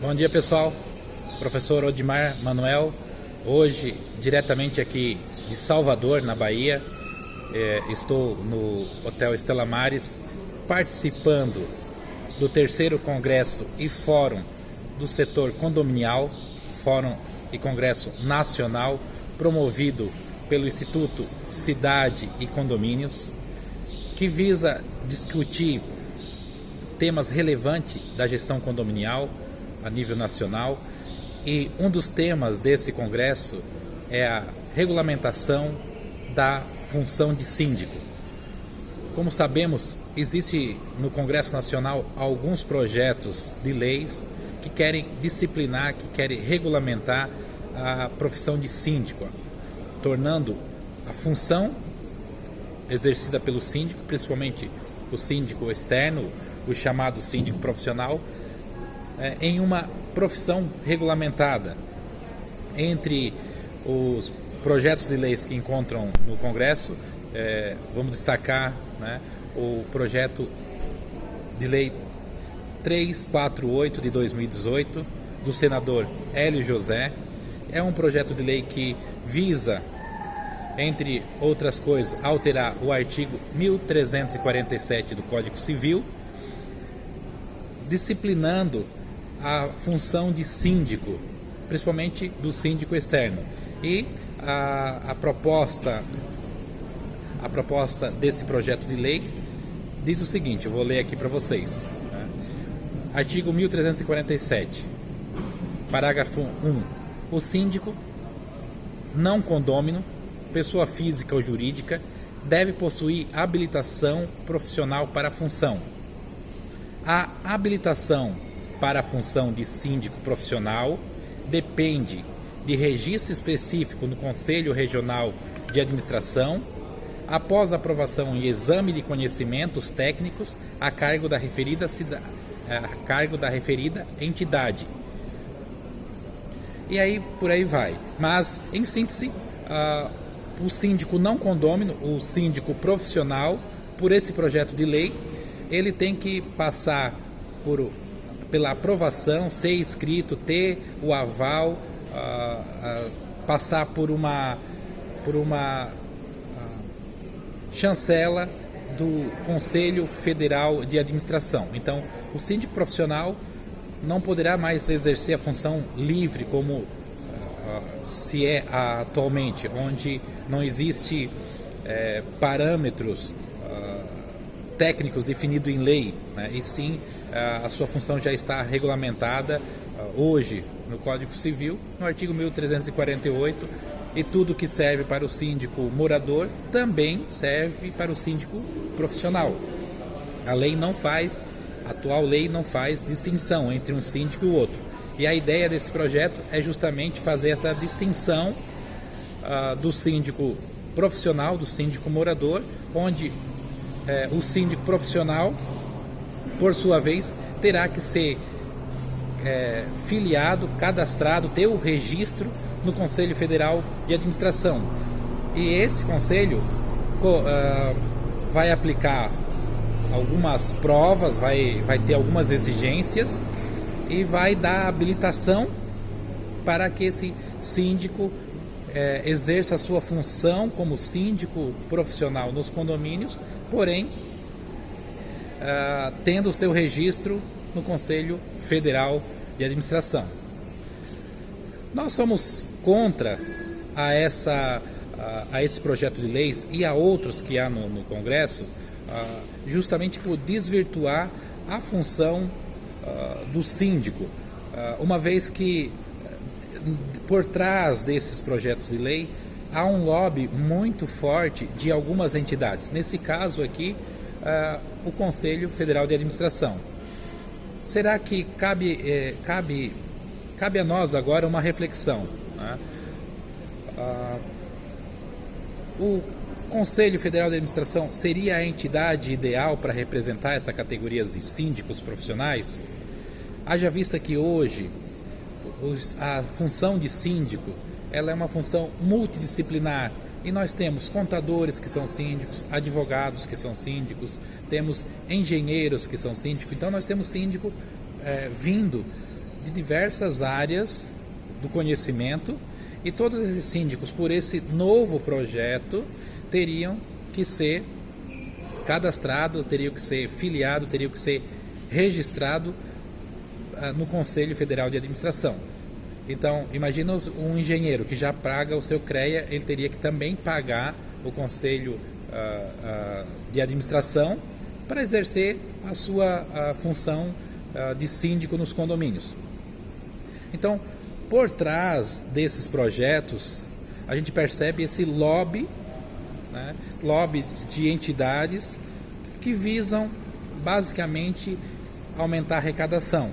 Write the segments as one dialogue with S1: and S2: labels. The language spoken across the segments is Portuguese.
S1: Bom dia, pessoal. Professor Odimar Manuel, hoje diretamente aqui de Salvador, na Bahia. Estou no Hotel Estela Maris, participando do 3º Congresso e Fórum do Setor Condominial, Fórum e Congresso Nacional, promovido pelo Instituto Cidade e Condomínios, que visa discutir temas relevantes da gestão condominial a nível nacional, e um dos temas desse congresso é a regulamentação da função de síndico. Como sabemos, existe no Congresso Nacional alguns projetos de leis que querem disciplinar, que querem regulamentar a profissão de síndico, tornando a função exercida pelo síndico, principalmente o síndico externo, o chamado síndico profissional, em uma profissão regulamentada. Entre os projetos de leis que encontram no Congresso, vamos destacar, o projeto de lei 348 de 2018 do senador Hélio José. É um projeto de lei que visa, entre outras coisas, alterar o artigo 1347 do Código Civil, disciplinando a função de síndico, principalmente do síndico externo. E a proposta desse projeto de lei diz o seguinte, eu vou ler aqui para vocês. Artigo 1347, parágrafo 1. O síndico não condômino, pessoa física ou jurídica, deve possuir habilitação profissional para a função. A habilitação para a função de síndico profissional depende de registro específico no Conselho Regional de Administração, após aprovação e exame de conhecimentos técnicos a cargo da referida entidade. E aí, por aí vai. Mas, em síntese, o síndico não condômino, o síndico profissional, por esse projeto de lei, ele tem que passar pela aprovação, ser inscrito, ter o aval, passar por uma chancela do Conselho Federal de Administração. Então, o síndico profissional não poderá mais exercer a função livre como se é atualmente, onde não existe parâmetros técnicos definidos em lei, e sim a sua função já está regulamentada hoje no Código Civil, no artigo 1348, e tudo que serve para o síndico morador também serve para o síndico profissional. A atual lei não faz distinção entre um síndico e o outro. E a ideia desse projeto é justamente fazer essa distinção do síndico profissional, do síndico morador, onde o síndico profissional, por sua vez, terá que ser filiado, cadastrado, ter o registro no Conselho Federal de Administração. E esse conselho vai aplicar algumas provas, vai ter algumas exigências e vai dar habilitação para que esse síndico exerça a sua função como síndico profissional nos condomínios, porém tendo o seu registro no Conselho Federal de Administração. Nós somos contra esse projeto de leis e a outros que há no Congresso, justamente por desvirtuar a função do síndico, uma vez que por trás desses projetos de lei há um lobby muito forte de algumas entidades. Nesse caso aqui, o Conselho Federal de Administração. Será que cabe a nós agora uma reflexão? O Conselho Federal de Administração seria a entidade ideal para representar essa categoria de síndicos profissionais? Haja vista que hoje a função de síndico ela é uma função multidisciplinar, e nós temos contadores que são síndicos, advogados que são síndicos, temos engenheiros que são síndicos. Então nós temos síndico vindo de diversas áreas do conhecimento, e todos esses síndicos, por esse novo projeto, teriam que ser cadastrado, teriam que ser filiado, teriam que ser registrado no Conselho Federal de Administração. Então, imagina um engenheiro que já paga o seu CREA, ele teria que também pagar o Conselho de Administração para exercer a sua função de síndico nos condomínios. Então, por trás desses projetos, a gente percebe esse lobby, né, lobby de entidades que visam basicamente aumentar a arrecadação.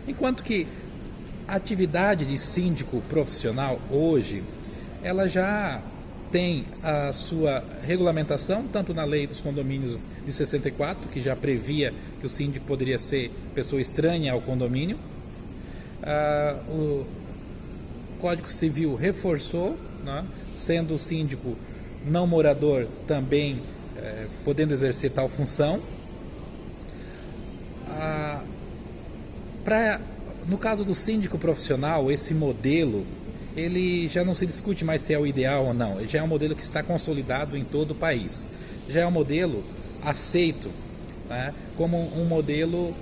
S1: Enquanto que a atividade de síndico profissional hoje, ela já tem a sua regulamentação, tanto na lei dos condomínios de 64, que já previa que o síndico poderia ser pessoa estranha ao condomínio. O Código Civil reforçou, né, sendo o síndico não morador também podendo exercer tal função. No caso do síndico profissional, esse modelo, ele já não se discute mais se é o ideal ou não. Ele já é um modelo que está consolidado em todo o país. Já é um modelo aceito, né, como um modelo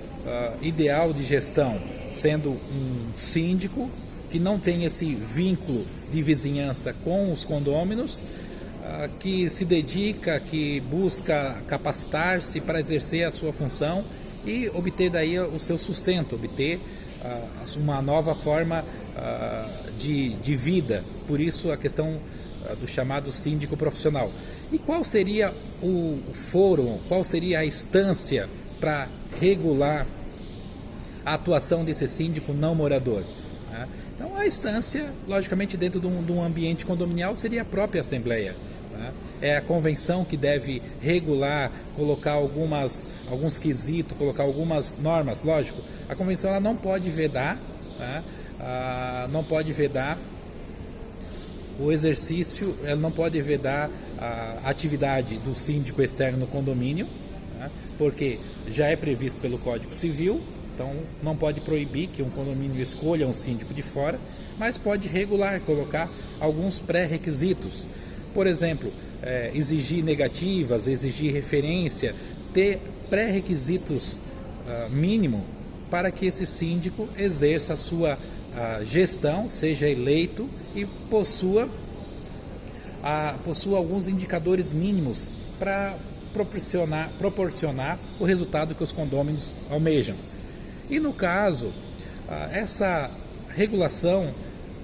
S1: ideal de gestão, sendo um síndico que não tem esse vínculo de vizinhança com os condôminos, que se dedica, que busca capacitar-se para exercer a sua função e obter daí o seu sustento, obter uma nova forma de vida. Por isso a questão do chamado síndico profissional. E qual seria o fórum, qual seria a instância para regular a atuação desse síndico não morador? Então a instância, logicamente dentro de um ambiente condominial, seria a própria Assembleia. É a convenção que deve regular, colocar alguns quesitos, colocar algumas normas. Lógico, a convenção ela não pode vedar, não pode vedar o exercício, ela não pode vedar a atividade do síndico externo no condomínio, porque já é previsto pelo Código Civil. Então não pode proibir que um condomínio escolha um síndico de fora, mas pode regular, colocar alguns pré-requisitos. Por exemplo, exigir negativas, exigir referência, ter pré-requisitos mínimo para que esse síndico exerça a sua gestão, seja eleito e possua alguns indicadores mínimos para proporcionar o resultado que os condôminos almejam. E no caso, essa regulação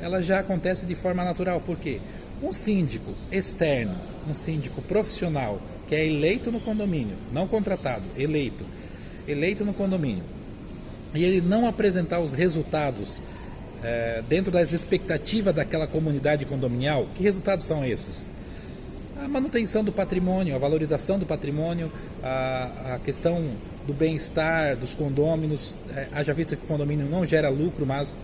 S1: ela já acontece de forma natural, porque um síndico externo, um síndico profissional que é eleito no condomínio, não contratado, eleito no condomínio, e ele não apresentar os resultados dentro das expectativas daquela comunidade condominial, que resultados são esses? A manutenção do patrimônio, a valorização do patrimônio, a questão do bem-estar dos condôminos. Haja vista que o condomínio não gera lucro, mas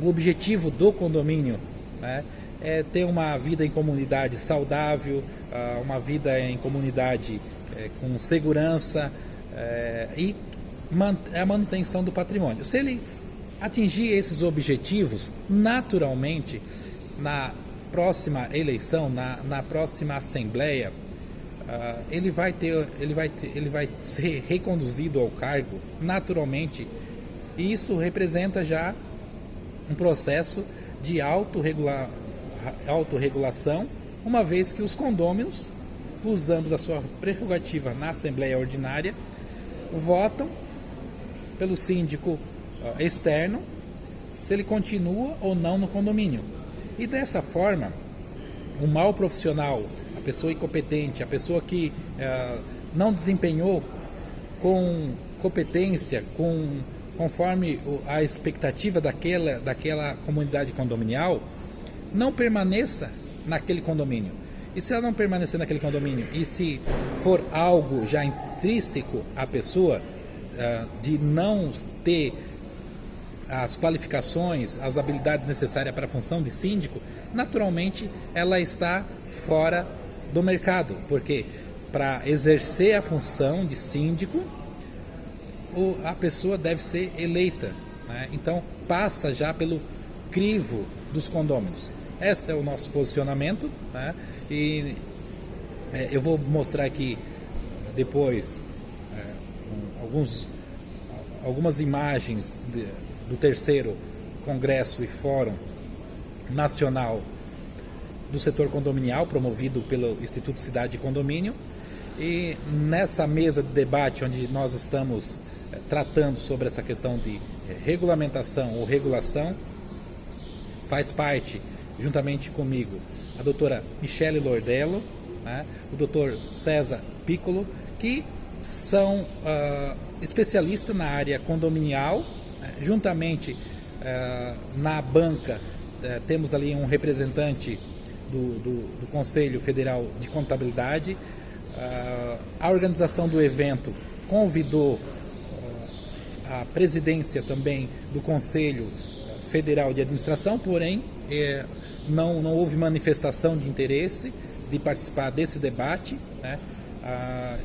S1: o objetivo do condomínio, né, é ter uma vida em comunidade saudável, uma vida em comunidade com segurança e a manutenção do patrimônio. Se ele atingir esses objetivos, naturalmente, na próxima eleição, na próxima assembleia, ele vai ser reconduzido ao cargo naturalmente, e isso representa já um processo de autorregulação, uma vez que os condôminos, usando da sua prerrogativa na assembleia ordinária, votam pelo síndico externo se ele continua ou não no condomínio. E dessa forma, o mau profissional, a pessoa incompetente, a pessoa que não desempenhou com competência, conforme a expectativa daquela comunidade condominial, não permaneça naquele condomínio. E se ela não permanecer naquele condomínio, e se for algo já intrínseco à pessoa, de não ter as qualificações, as habilidades necessárias para a função de síndico, naturalmente ela está fora do mercado, porque para exercer a função de síndico, a pessoa deve ser eleita, né? Então passa já pelo crivo dos condôminos. Esse é o nosso posicionamento, né? E eu vou mostrar aqui depois algumas imagens do terceiro Congresso e Fórum Nacional do Setor Condominial, promovido pelo Instituto Cidade e Condomínio. E nessa mesa de debate, onde nós estamos tratando sobre essa questão de regulamentação ou regulação, faz parte, juntamente comigo, a doutora Michele Lordello, né, o doutor César Piccolo, que são especialistas na área condominial. Juntamente na banca temos ali um representante do Conselho Federal de Contabilidade. A organização do evento convidou a presidência também do Conselho Federal de Administração, porém não houve manifestação de interesse de participar desse debate, né?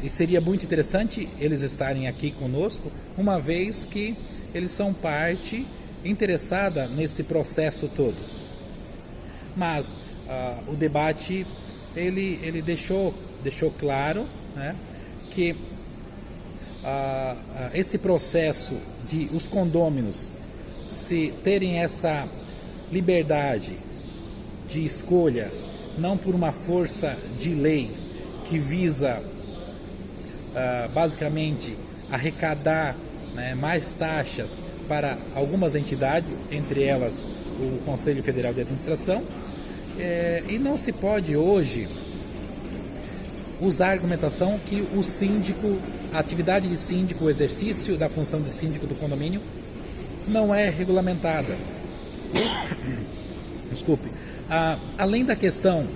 S1: E seria muito interessante eles estarem aqui conosco, uma vez que eles são parte interessada nesse processo todo. Mas o debate ele deixou claro, né, que esse processo de os condôminos se terem essa liberdade de escolha, não por uma força de lei que visa basicamente arrecadar, né, mais taxas para algumas entidades, entre elas o Conselho Federal de Administração, e não se pode hoje usar a argumentação que o síndico, a atividade de síndico, o exercício da função de síndico do condomínio não é regulamentada. Desculpe. Além da questão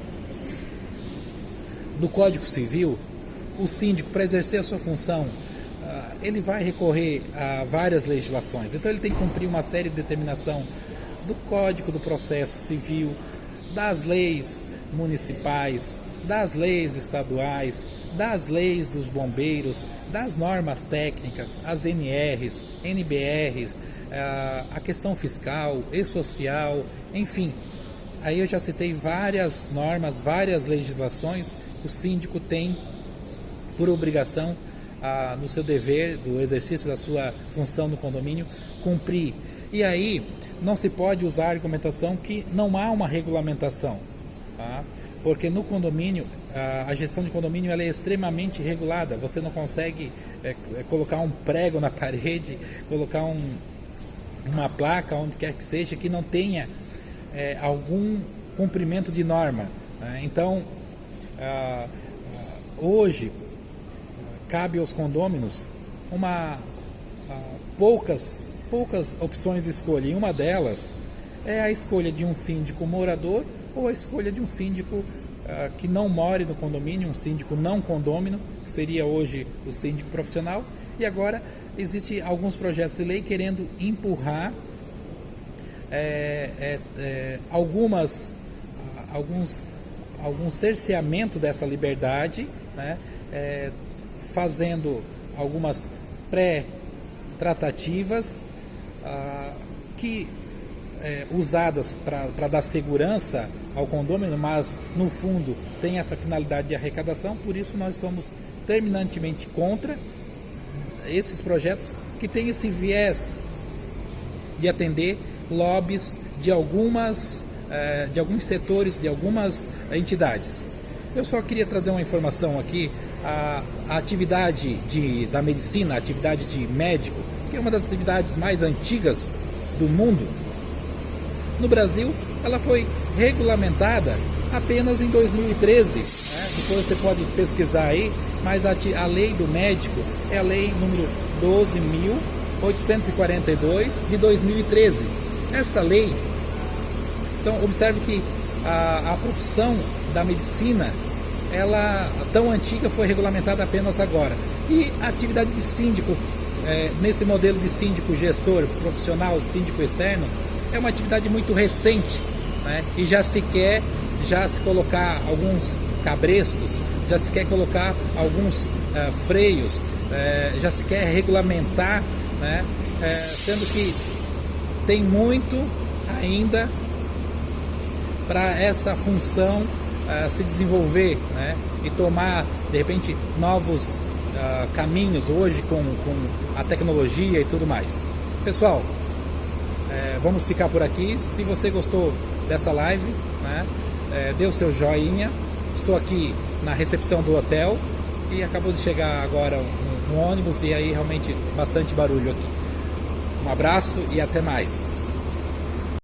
S1: do Código Civil, o síndico, para exercer a sua função, ele vai recorrer a várias legislações. Então ele tem que cumprir uma série de determinação do Código do Processo Civil, das leis municipais, das leis estaduais, das leis dos bombeiros, das normas técnicas, as NRs, NBRs, a questão fiscal e social, enfim. Aí eu já citei várias normas, várias legislações que o síndico tem por obrigação, no seu dever, do exercício da sua função no condomínio, cumprir. E aí não se pode usar a argumentação que não há uma regulamentação, tá? Porque no condomínio, a gestão de condomínio ela é extremamente regulada. Você não consegue colocar um prego na parede, colocar uma placa, onde quer que seja, que não tenha algum cumprimento de norma, né? Então, hoje, cabe aos condôminos poucas opções de escolha. E uma delas é a escolha de um síndico morador ou a escolha de um síndico que não more no condomínio, um síndico não condômino, que seria hoje o síndico profissional. E agora existem alguns projetos de lei querendo empurrar algum cerceamento dessa liberdade, né? Fazendo algumas pré-tratativas usadas para dar segurança ao condômino, mas no fundo tem essa finalidade de arrecadação. Por isso nós somos terminantemente contra esses projetos que têm esse viés de atender lobbies de alguns setores, de algumas entidades. Eu só queria trazer uma informação aqui. A atividade da medicina, a atividade de médico, que é uma das atividades mais antigas do mundo, no Brasil, ela foi regulamentada apenas em 2013, né? Depois você pode pesquisar aí, mas a lei do médico é a lei número 12.842 de 2013. Essa lei, então observe que a profissão da medicina, ela tão antiga, foi regulamentada apenas agora. E a atividade de síndico, nesse modelo de síndico gestor profissional, síndico externo, é uma atividade muito recente, né? E já se colocar alguns cabrestos, já se quer colocar alguns freios, já se quer regulamentar, né? Sendo que tem muito ainda para essa função se desenvolver, né? E tomar de repente novos caminhos hoje com a tecnologia e tudo mais. Pessoal, vamos ficar por aqui. Se você gostou dessa live, né, dê o seu joinha. Estou aqui na recepção do hotel e acabou de chegar agora um ônibus e aí realmente bastante barulho aqui. Um abraço e até mais.